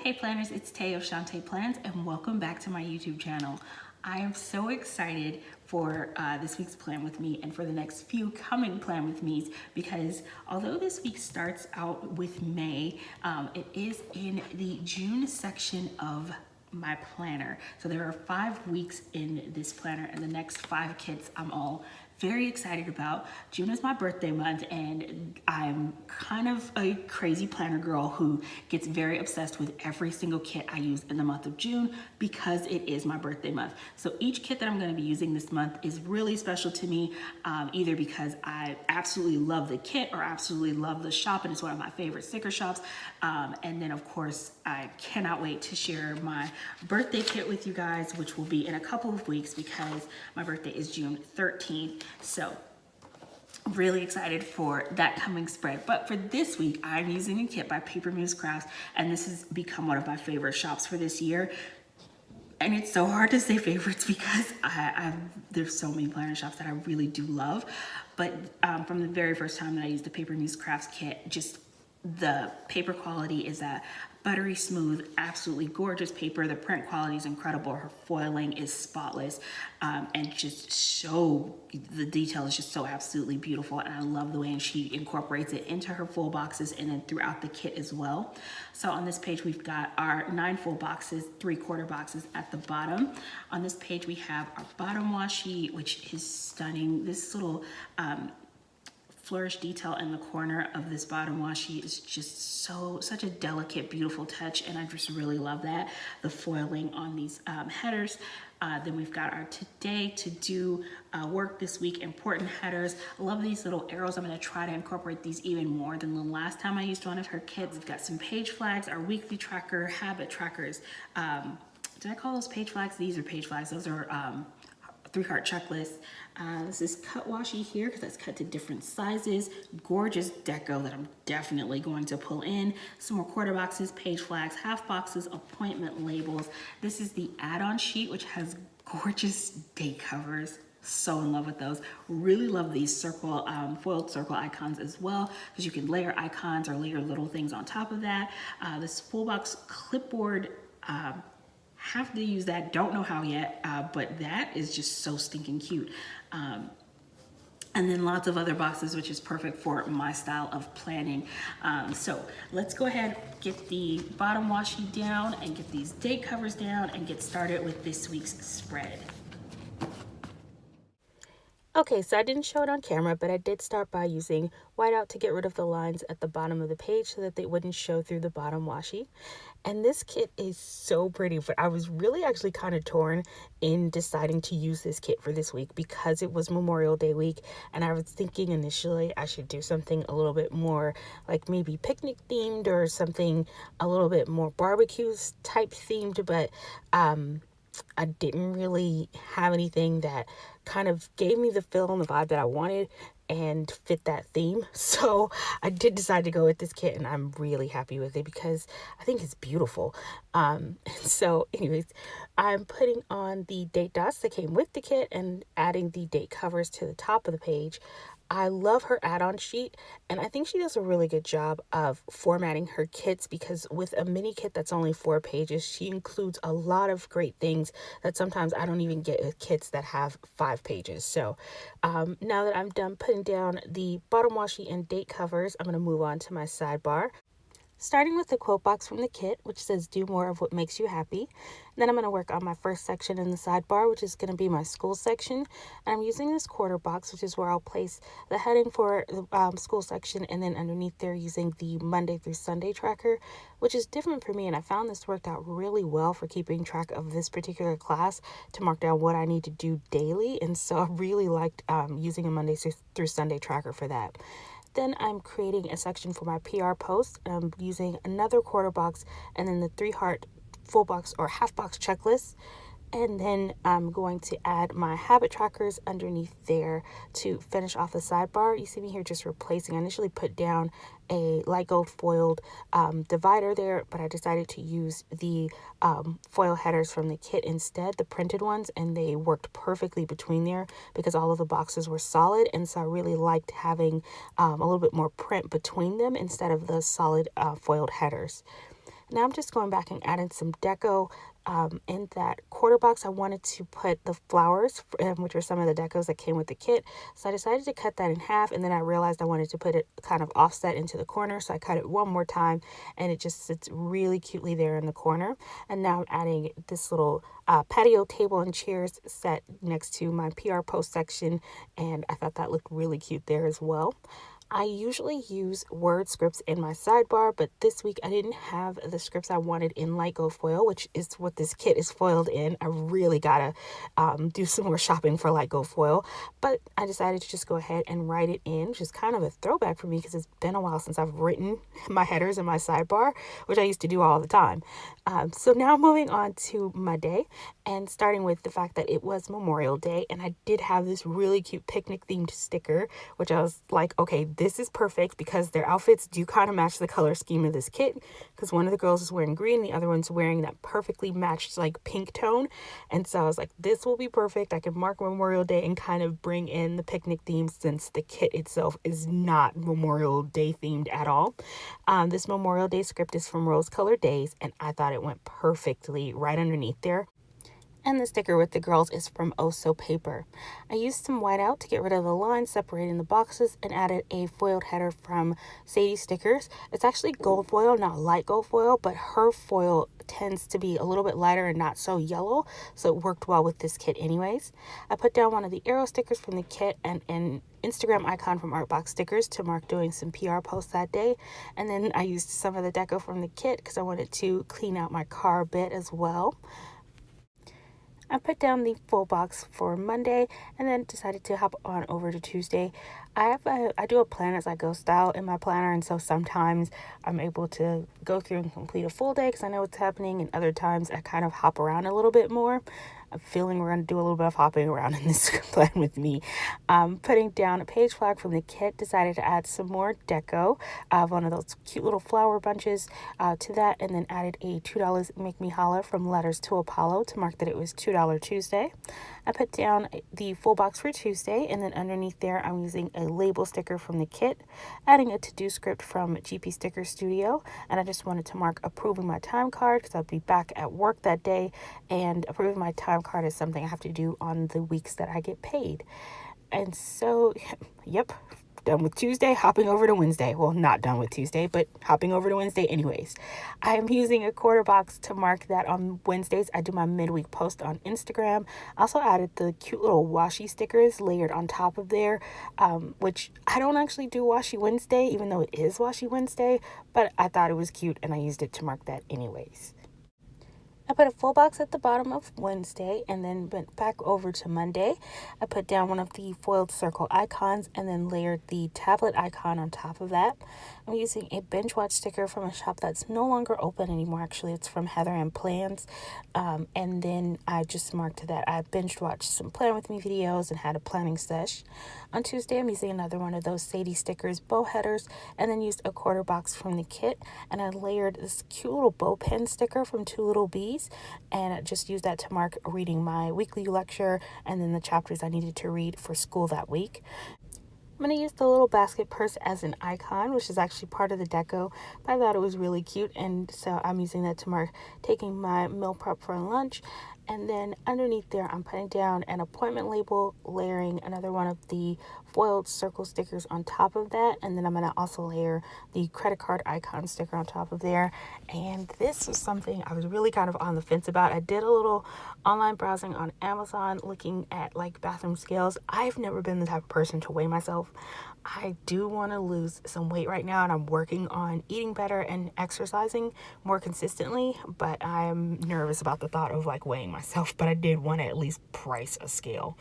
Hey planners, it's Tay of ShawntePlans and welcome back to my YouTube channel. I am so excited for this week's Plan With Me and for the next few coming Plan With Me's because although this week starts out with May, it is in the June section of my planner. So there are 5 weeks in this planner and the next 5 kits I'm all very excited about. June is my birthday month and I'm kind of a crazy planner girl who gets very obsessed with every single kit I use in the month of June because it is my birthday month. So each kit that I'm going to be using this month is really special to me, either because I absolutely love the kit or absolutely love the shop and it's one of my favorite sticker shops. And then of course, I cannot wait to share my birthday kit with you guys, which will be in a couple of weeks because my birthday is June 13th. So really excited for that coming spread. But for this week, I'm using a kit by Paper Muse Crafts, and this has become one of my favorite shops for this year. And it's so hard to say favorites because there's so many planner shops that I really do love. But from the very first time that I used the Paper Muse Crafts kit, just the paper quality is that buttery smooth, absolutely gorgeous paper. The print quality is incredible. Her foiling is spotless, and just so, the detail is just so absolutely beautiful. And I love the way she incorporates it into her full boxes and then throughout the kit as well. So on this page, we've got our 9 full boxes, 3/4 boxes at the bottom. On this page, we have our bottom washi, which is stunning. This little, flourish detail in the corner of this bottom washi is just such a delicate, beautiful touch, and I just really love that. The foiling on these headers. Then we've got our today to do work this week important headers. I love these little arrows. I'm going to try to incorporate these even more than the last time I used one of her kits. We've got some page flags, our weekly tracker, habit trackers. Did I call those page flags? These are page flags. Those are 3-heart checklist. This is cut washi here because that's cut to different sizes. Gorgeous deco that I'm definitely going to pull in. Some more quarter boxes, page flags, half boxes, appointment labels. This is the add-on sheet, which has gorgeous date covers. So in love with those. Really love these circle, foiled circle icons as well, because you can layer icons or layer little things on top of that. This full box clipboard, have to use that, don't know how yet, but that is just so stinking cute. And then lots of other boxes, which is perfect for my style of planning. So let's go ahead, get the bottom washi down and get these date covers down and get started with this week's spread. Okay, so I didn't show it on camera, but I did start by using whiteout to get rid of the lines at the bottom of the page so that they wouldn't show through the bottom washi. And this kit is so pretty, but I was really actually kind of torn in deciding to use this kit for this week because it was Memorial Day week, and I was thinking initially I should do something a little bit more like maybe picnic themed or something a little bit more barbecue type themed, but I didn't really have anything that kind of gave me the feel and the vibe that I wanted and fit that theme. So I did decide to go with this kit, and I'm really happy with it because I think it's beautiful. So anyways, I'm putting on the date dots that came with the kit and adding the date covers to the top of the page. I love her add-on sheet, and I think she does a really good job of formatting her kits because with a mini kit that's only 4 pages, she includes a lot of great things that sometimes I don't even get with kits that have 5 pages. So now that I'm done putting down the bottom washi and date covers, I'm going to move on to my sidebar. Starting with the quote box from the kit, which says, "Do more of what makes you happy." Then I'm going to work on my first section in the sidebar, which is going to be my school section. And I'm using this quarter box, which is where I'll place the heading for the school section. And then underneath there using the Monday through Sunday tracker, which is different for me. And I found this worked out really well for keeping track of this particular class to mark down what I need to do daily. And so I really liked using a Monday through Sunday tracker for that. Then I'm creating a section for my PR post. I'm using another quarter box and then the 3-heart full box or half box checklist. And then I'm going to add my habit trackers underneath there to finish off the sidebar. You see me here just replacing. I initially put down a light gold foiled divider there, but I decided to use the foil headers from the kit instead, the printed ones, and they worked perfectly between there because all of the boxes were solid, and so I really liked having a little bit more print between them instead of the solid foiled headers. Now I'm just going back and adding some deco. In that quarter box, I wanted to put the flowers, which are some of the decos that came with the kit. So I decided to cut that in half, and then I realized I wanted to put it kind of offset into the corner. So I cut it one more time, and it just sits really cutely there in the corner. And now I'm adding this little patio table and chairs set next to my PR post section, and I thought that looked really cute there as well. I usually use word scripts in my sidebar, but this week I didn't have the scripts I wanted in light gold foil, which is what this kit is foiled in. I really gotta do some more shopping for light gold foil, but I decided to just go ahead and write it in, which is kind of a throwback for me because it's been a while since I've written my headers in my sidebar, which I used to do all the time. So now moving on to my day, and starting with the fact that it was Memorial Day, and I did have this really cute picnic themed sticker, which I was like, okay, this is perfect because their outfits do kind of match the color scheme of this kit, because one of the girls is wearing green, the other one's wearing that perfectly matched like pink tone. And so I was like, this will be perfect. I can mark Memorial Day and kind of bring in the picnic theme since the kit itself is not Memorial Day themed at all. This Memorial Day script is from Rose Colored Daze, and I thought it went perfectly right underneath there. And the sticker with the girls is from Oh So Paper. I used some whiteout to get rid of the lines separating the boxes and added a foiled header from Sadie Stickers. It's actually gold foil, not light gold foil, but her foil tends to be a little bit lighter and not so yellow, so it worked well with this kit anyways. I put down one of the arrow stickers from the kit and an Instagram icon from Artbox Stickers to mark doing some PR posts that day. And then I used some of the deco from the kit because I wanted to clean out my car a bit as well. I put down the full box for Monday and then decided to hop on over to Tuesday. I do a plan as I go style in my planner, and so sometimes I'm able to go through and complete a full day because I know what's happening, and other times I kind of hop around a little bit more. I'm feeling we're going to do a little bit of hopping around in this plan with me. Putting down a page flag from the kit, decided to add some more deco of one of those cute little flower bunches to that, and then added a $2 Make Me Holla from Letters to Apollo to mark that it was $2 Tuesday. I put down the full box for Tuesday, and then underneath there I'm using a label sticker from the kit, adding a to-do script from GP Sticker Studio, and I just wanted to mark approving my time card because I'll be back at work that day, and approving my time card is something I have to do on the weeks that I get paid. And so, yep, done with Tuesday, hopping over to Wednesday. Well, not done with Tuesday, but hopping over to Wednesday anyways. I'm using a quarter box to mark that on Wednesdays I do my midweek post on Instagram. I also added the cute little washi stickers layered on top of there, which I don't actually do Washi Wednesday, even though it is Washi Wednesday, but I thought it was cute and I used it to mark that anyways. I put a full box at the bottom of Wednesday and then went back over to Monday. I put down one of the foiled circle icons and then layered the tablet icon on top of that. I'm using a binge watch sticker from a shop that's no longer open anymore. Actually, it's from Heather and Plans. And then I just marked that I binge watched some Plan With Me videos and had a planning sesh. On Tuesday, I'm using another one of those Sadie Stickers bow headers and then used a quarter box from the kit, and I layered this cute little bow pin sticker from Two Little Bees, and I just used that to mark reading my weekly lecture and then the chapters I needed to read for school that week. I'm going to use the little basket purse as an icon, which is actually part of the deco, but I thought it was really cute, and so I'm using that to mark taking my meal prep for lunch. And then underneath there, I'm putting down an appointment label, layering another one of the foiled circle stickers on top of that. And then I'm going to also layer the credit card icon sticker on top of there. And this was something I was really kind of on the fence about. I did a little online browsing on Amazon looking at like bathroom scales. I've never been the type of person to weigh myself. I do want to lose some weight right now, and I'm working on eating better and exercising more consistently, but I'm nervous about the thought of like weighing myself, but I did want to at least price a scale.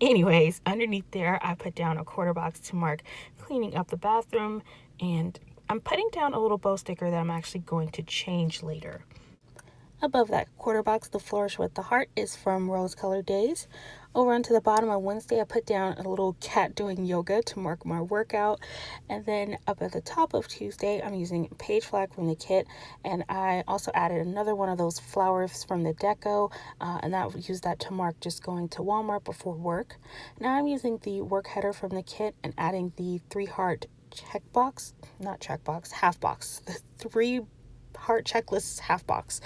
Anyways, underneath there, I put down a quarter box to mark cleaning up the bathroom, and I'm putting down a little bow sticker that I'm actually going to change later. Above that quarter box, the flourish with the heart is from Rose Colored Daze. Over onto the bottom on Wednesday, I put down a little cat doing yoga to mark my workout. And then up at the top of Tuesday, I'm using a page flag from the kit. And I also added another one of those flowers from the deco. And that used that to mark just going to Walmart before work. Now I'm using the work header from the kit and adding the 3 heart half box, the 3 heart checklist half box.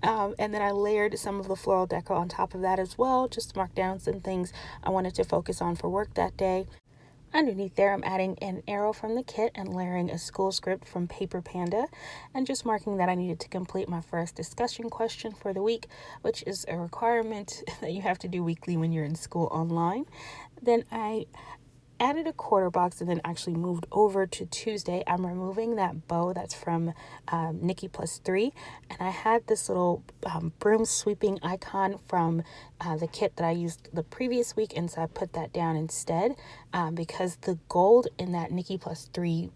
And then I layered some of the floral deco on top of that as well, just to mark down some things I wanted to focus on for work that day. Underneath there, I'm adding an arrow from the kit and layering a school script from Paper Panduh, and just marking that I needed to complete my first discussion question for the week, which is a requirement that you have to do weekly when you're in school online. Then I added a quarter box and then actually moved over to Tuesday. I'm removing that bow that's from Nikki Plus 3, and I had this little broom sweeping icon from the kit that I used the previous week, and so I put that down instead because the gold in that Nikki Plus 3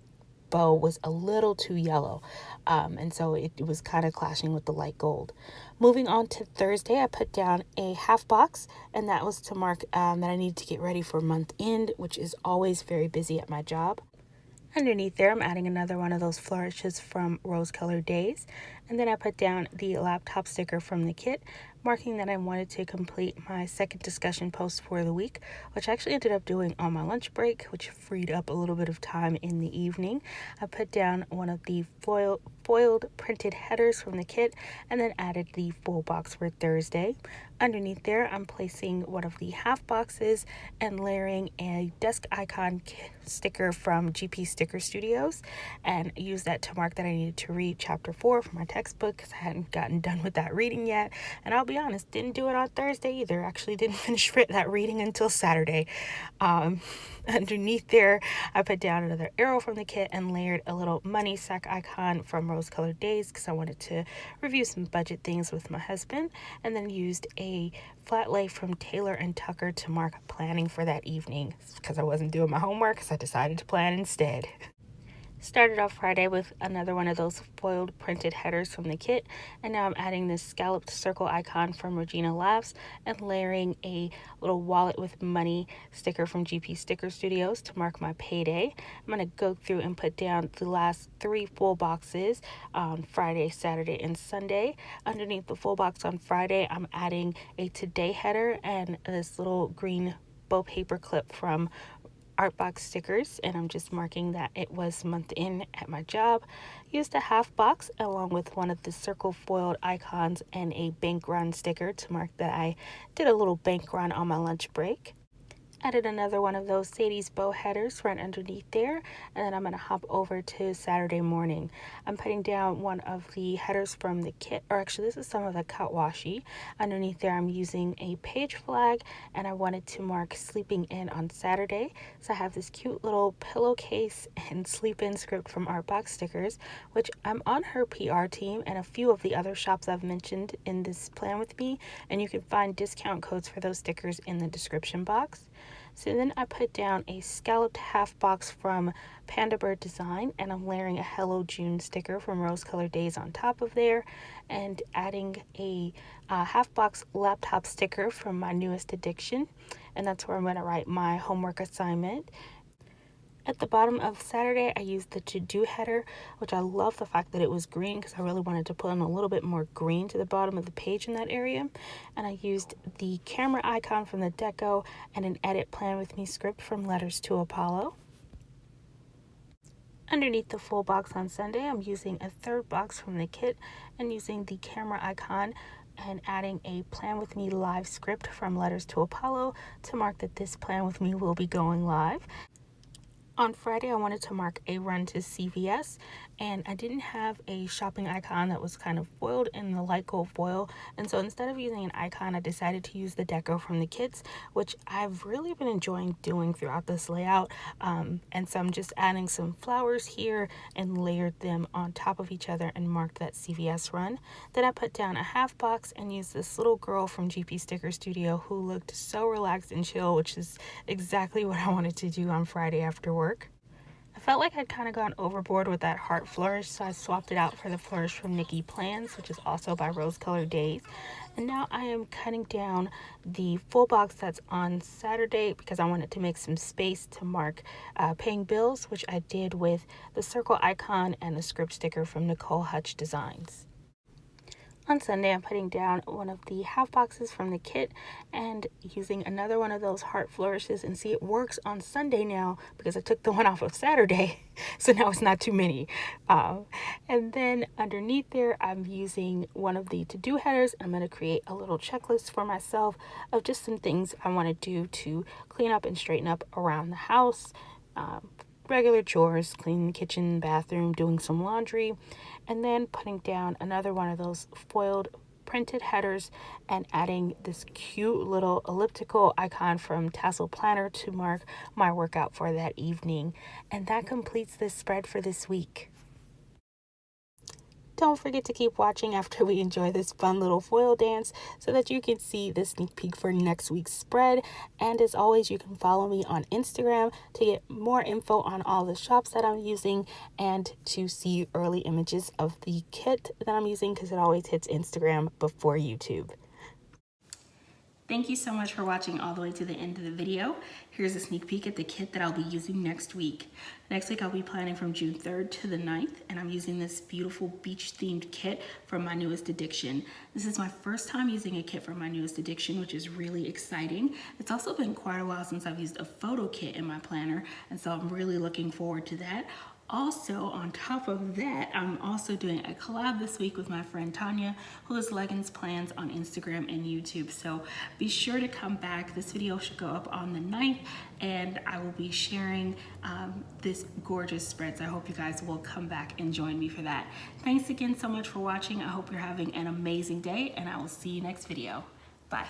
bow was a little too yellow, and so it was kind of clashing with the light gold. Moving on to Thursday, I put down a half box, and that was to mark that I needed to get ready for month end, which is always very busy at my job. Underneath there, I'm adding another one of those flourishes from Rose Colored Daze, and then I put down the laptop sticker from the kit, marking that I wanted to complete my second discussion post for the week, which I actually ended up doing on my lunch break, which freed up a little bit of time in the evening. I put down one of the foiled printed headers from the kit, and then added the full box for Thursday. Underneath there, I'm placing one of the half boxes and layering a desk icon sticker from GP Sticker Studios, and use that to mark that I needed to read chapter 4 for my textbook because I hadn't gotten done with that reading yet. And I'll be honest, didn't do it on Thursday either. Actually didn't finish that reading until Saturday. Underneath there, I put down another arrow from the kit and layered a little money sack icon from Rose Colored Daze because I wanted to review some budget things with my husband, and then used a flat lay from Taylor & Tucker to mark planning for that evening because I wasn't doing my homework, so I decided to plan instead. Started off Friday with another one of those foiled printed headers from the kit, and now I'm adding this scalloped circle icon from Regina Laughs and layering a little wallet with money sticker from GP Sticker Studios to mark my payday. I'm going to go through and put down the last 3 full boxes on Friday, Saturday, and Sunday. Underneath the full box on Friday, I'm adding a today header and this little green bow paper clip from Artbox Stickers, and I'm just marking that it was month in at my job. Used a half box along with one of the circle foiled icons and a bank run sticker to mark that I did a little bank run on my lunch break. Added another one of those Sadie's bow headers right underneath there, and then I'm going to hop over to Saturday morning. I'm putting down one of the headers from the kit, or actually this is some of the cut washi. Underneath there I'm using a page flag, and I wanted to mark sleeping in on Saturday. So I have this cute little pillowcase and sleep in script from Artbox Stickers, which I'm on her PR team and a few of the other shops I've mentioned in this plan with me, and you can find discount codes for those stickers in the description box. So then I put down a scalloped half box from Pandabird Design, and I'm layering a Hello June sticker from Rose Colored Daze on top of there, and adding a half box laptop sticker from my newest addiction, and that's where I'm going to write my homework assignment. At the bottom of Saturday, I used the to-do header, which I love the fact that it was green because I really wanted to put in a little bit more green to the bottom of the page in that area. And I used the camera icon from the deco and an edit plan with me script from Letters to Apollo. Underneath the full box on Sunday, I'm using a third box from the kit and using the camera icon and adding a Plan With Me live script from Letters to Apollo to mark that this Plan With Me will be going live. On Friday, I wanted to mark a run to CVS, and I didn't have a shopping icon that was kind of foiled in the light gold foil, and so instead of using an icon, I decided to use the deco from the kits, which I've really been enjoying doing throughout this layout, and so I'm just adding some flowers here and layered them on top of each other and marked that CVS run. Then I put down a half box and used this little girl from GP Sticker Studio who looked so relaxed and chill, which is exactly what I wanted to do on Friday after work. I felt like I'd kind of gone overboard with that heart flourish, so I swapped it out for the flourish from Nikki Plans, which is also by Rose Colored Daze. And now I am cutting down the full box that's on Saturday because I wanted to make some space to mark paying bills, which I did with the circle icon and the script sticker from Nicole Hutch Designs. On Sunday, I'm putting down one of the half boxes from the kit and using another one of those heart flourishes, and see, it works on Sunday now because I took the one off of Saturday, so now it's not too many. And then underneath there, I'm using one of the to-do headers. I'm going to create a little checklist for myself of just some things I want to do to clean up and straighten up around the house. Regular chores, cleaning the kitchen, bathroom, doing some laundry, and then putting down another one of those foiled printed headers and adding this cute little elliptical icon from Tasseled Planner to mark my workout for that evening. And that completes this spread for this week. Don't forget to keep watching after we enjoy this fun little foil dance so that you can see the sneak peek for next week's spread. And as always, you can follow me on Instagram to get more info on all the shops that I'm using and to see early images of the kit that I'm using, because it always hits Instagram before YouTube. Thank you so much for watching all the way to the end of the video. Here's a sneak peek at the kit that I'll be using next week. Next week I'll be planning from June 3rd to the 9th, and I'm using this beautiful beach themed kit from my newest addiction. This is my first time using a kit from my newest addiction, which is really exciting. It's also been quite a while since I've used a photo kit in my planner, and so I'm really looking forward to that. Also, on top of that, I'm also doing a collab this week with my friend Tanya, who is ShawntePlans on Instagram and YouTube. So be sure to come back. This video should go up on the 9th, and I will be sharing this gorgeous spreads. I hope you guys will come back and join me for that. Thanks again so much for watching. I hope you're having an amazing day, and I will see you next video. Bye.